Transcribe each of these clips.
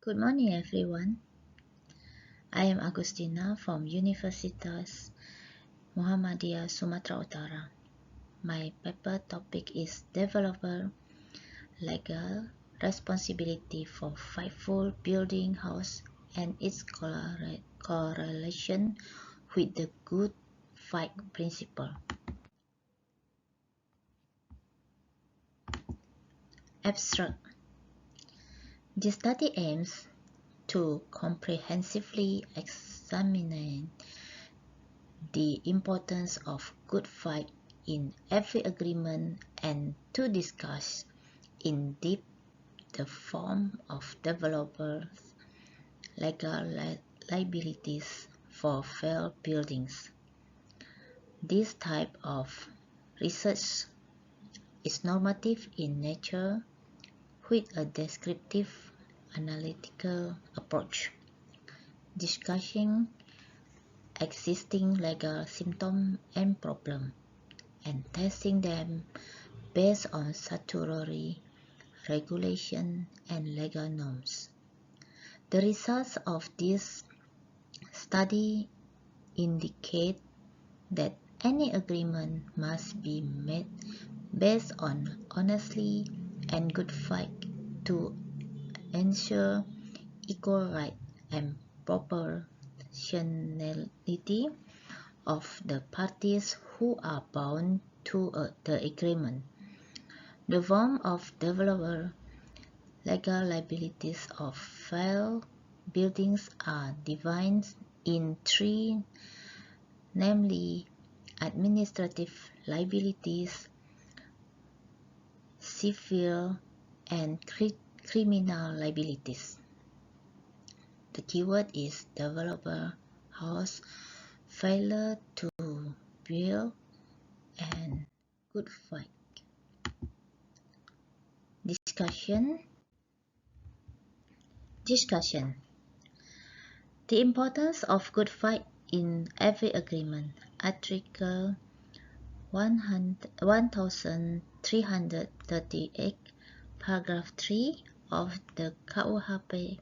Good morning, everyone. I am Agustina from Universitas Muhammadiyah, Sumatera Utara. My paper topic is Developer Legal Responsibility for Faithful Building House and its correlation with the Good Fight Principle. Abstract. This study aims to comprehensively examine the importance of good fight in every agreement and to discuss in depth the form of developers' legal liabilities for failed buildings. This type of research is normative in nature with a descriptive analytical approach, discussing existing legal symptoms and problems, and testing them based on statutory regulation and legal norms. The results of this study indicate that any agreement must be made based on honesty and good faith to ensure equal rights and proportionality of the parties who are bound to the agreement. The form of developer legal liabilities of failed buildings are divided in three, namely administrative liabilities, civil, and criminal liabilities. The keyword is developer house, failure to build, and good fight. Discussion. The importance of good fight in every agreement. Article 1338, paragraph 3 of the KUHP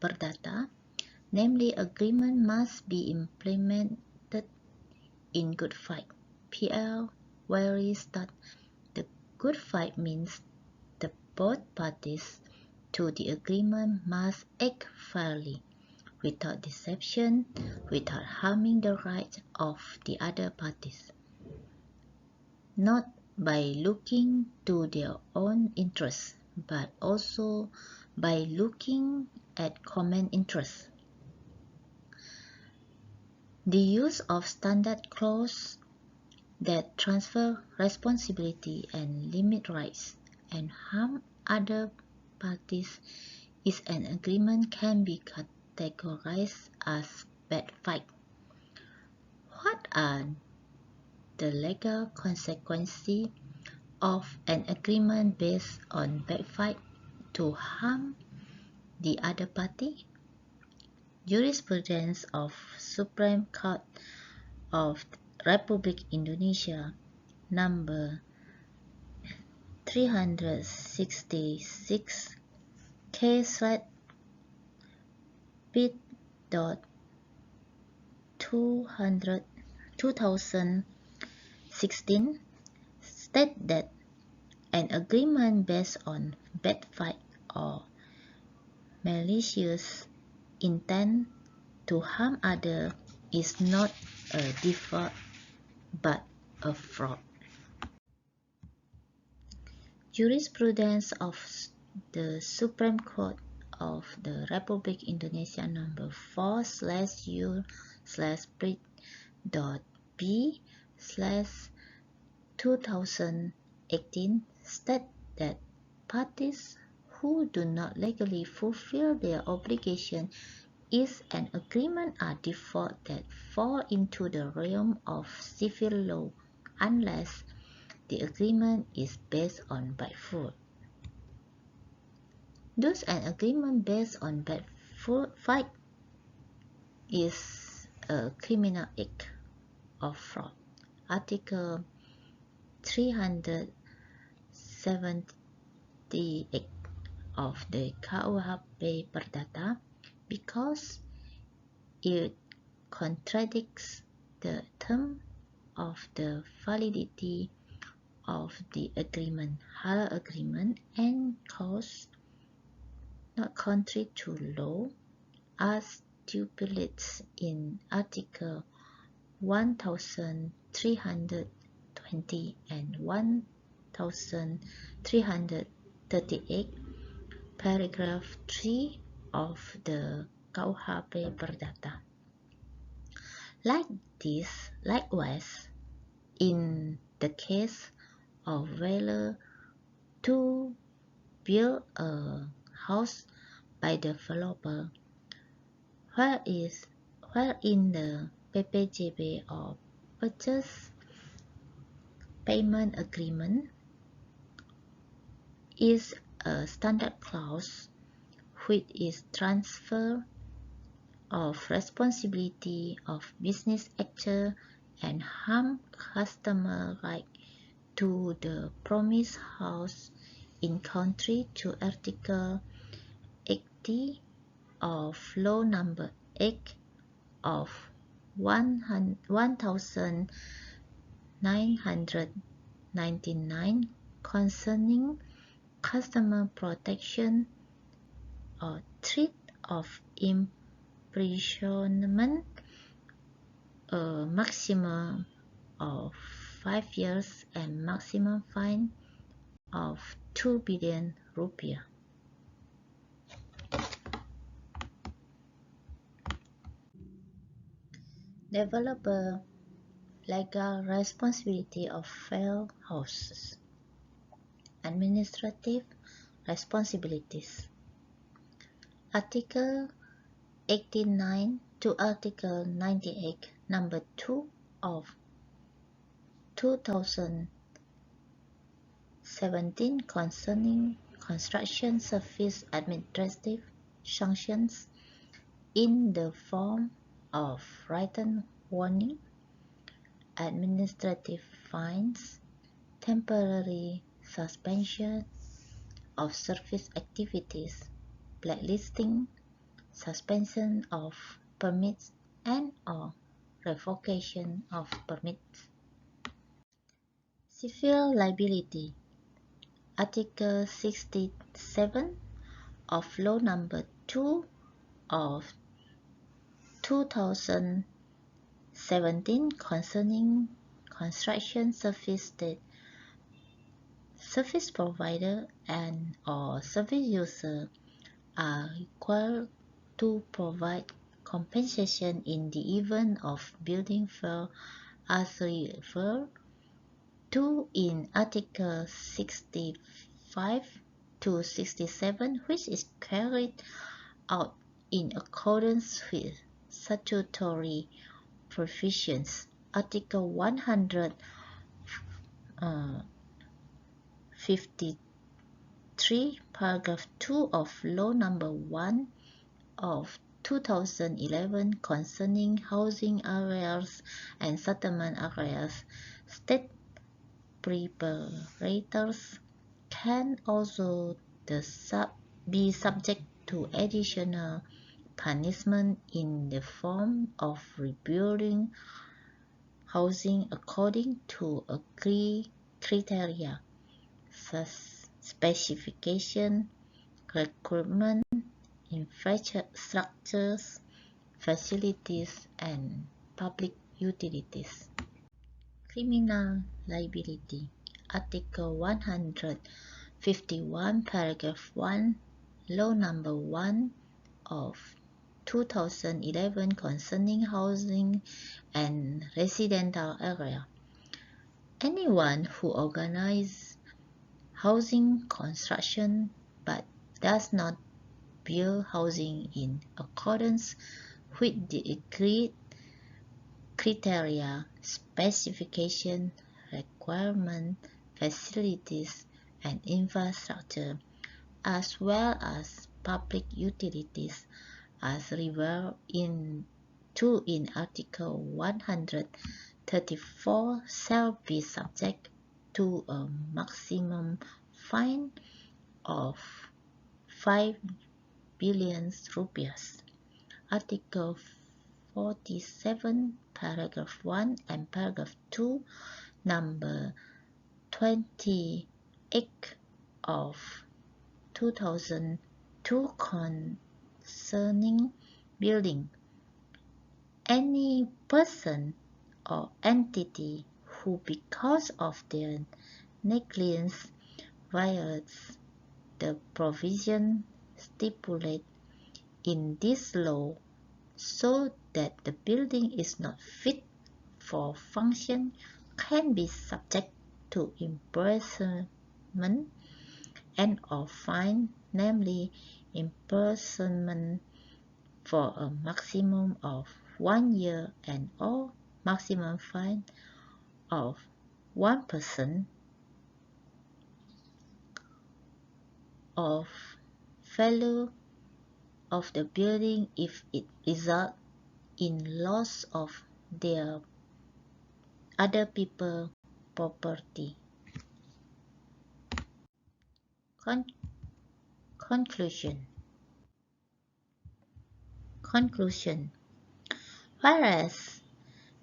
Perdata, namely agreement must be implemented in good faith. PL varies that the good faith means the both parties to the agreement must act fairly, without deception, without harming the rights of the other parties, not by looking to their own interests, but also by looking at common interests. The use of standard clauses that transfer responsibility and limit rights and harm other parties is an agreement can be categorized as bad faith. What are the legal consequences of an agreement based on bad faith to harm the other party? Jurisprudence of Supreme Court of Republic Indonesia number 366 K/P.2016 state that an agreement based on bad faith or malicious intent to harm others is not a default but a fraud. Jurisprudence of the Supreme Court of the Republic Indonesia number 4/U/B/2018 state that parties who do not legally fulfill their obligation is an agreement are default that fall into the realm of civil law unless the agreement is based on bad faith. Thus, an agreement based on bad faith is a criminal act of fraud. Article 378 of the KUHP Perdata because it contradicts the term of the validity of the agreement, halal agreement, and cause not contrary to law as stipulated in Article 1320 and 1338, paragraph 3 of the KUHP Perdata. Likewise, in the case of failure to build a house by the developer, wherein the PPJB or Purchase Payment Agreement is a standard clause which is transfer of responsibility of business actor and harm customer right to the promised house in contrary to Article 80 of Law Number 8 of 1999 concerning customer protection or threat of imprisonment, a maximum of 5 years and maximum fine of 2 billion rupiah. Developer legal responsibility of failed houses. Administrative responsibilities. Article 89 to Article 98, number 2 of 2017 concerning construction service administrative sanctions in the form of written warning, administrative fines, temporary suspension of service activities, blacklisting, suspension of permits, and/or revocation of permits. Civil liability. Article 67 of Law Number 2 of 2017 concerning construction service that service provider and/or service user are required to provide compensation in the event of building failure as referred to in Article 65 to 67, which is carried out in accordance with statutory provisions. Article 153, paragraph 2 of Law Number 1 of 2011 concerning housing areas and settlement areas. State preparators can also be subject to additional punishment in the form of rebuilding housing according to a criteria, specification, recruitment, infrastructures, facilities, and public utilities. Criminal liability. Article 151, paragraph 1, Law Number 1 of 2011 concerning housing and residential area. Anyone who organizes housing construction but does not build housing in accordance with the agreed criteria, specification, requirement, facilities, and infrastructure, as well as public utilities, as referred to in Article 134, shall be subject to a maximum fine of 5 billion rupiahs. Article 47, paragraph 1 and paragraph 2, number 28 of 2002 concerning building. Any person or entity who, because of their negligence, violates the provision stipulated in this law so that the building is not fit for function can be subject to imprisonment and or fine, namely imprisonment for a maximum of 1 year and or maximum fine of 1% of value of the building if it results in loss of their other people's property. Conclusion. Whereas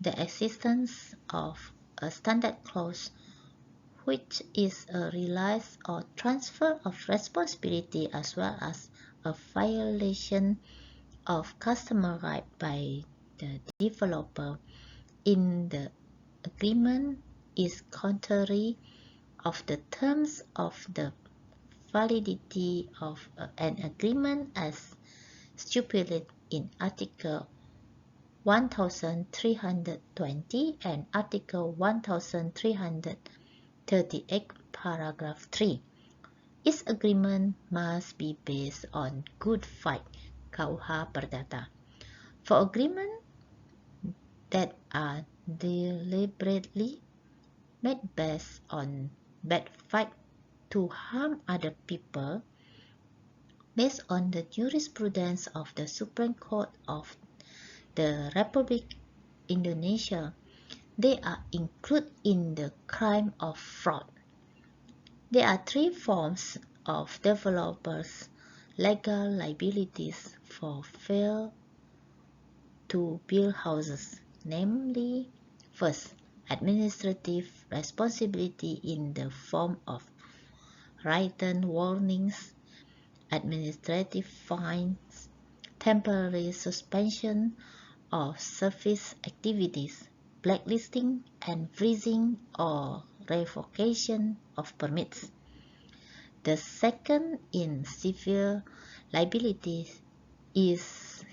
the existence of a standard clause, which is a release or transfer of responsibility as well as a violation of customer right by the developer in the agreement, is contrary of the terms of the validity of an agreement as stipulated in Article 1320 and Article 1338, paragraph 3. Its agreement must be based on good faith, KUH Perdata. For agreements that are deliberately made based on bad faith to harm other people, based on the jurisprudence of the Supreme Court of the Republic Indonesia, they are included in the crime of fraud. There are 3 forms of developers' legal liabilities for failure to build houses, namely, first, administrative responsibility in the form of written warnings, administrative fines, temporary suspension of service activities, blacklisting and freezing or revocation of permits. The second in civil liability is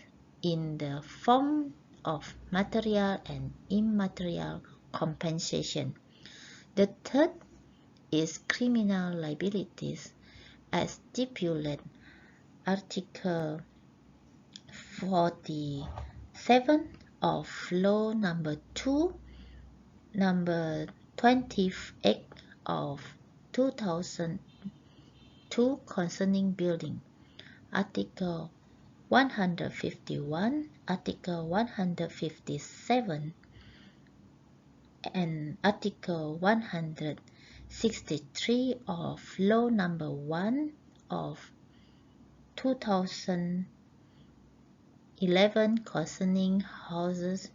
in the form of material and immaterial compensation. The third is criminal liabilities as stipulated Article 47 of Law number 2, number 28 of 2002 concerning building, Article 151, Article 157, and Article 163 of Law number 1 of 2011 concerning houses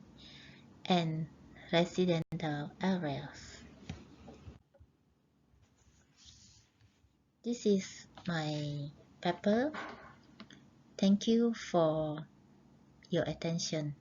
and residential areas. This is my paper. Thank you for your attention.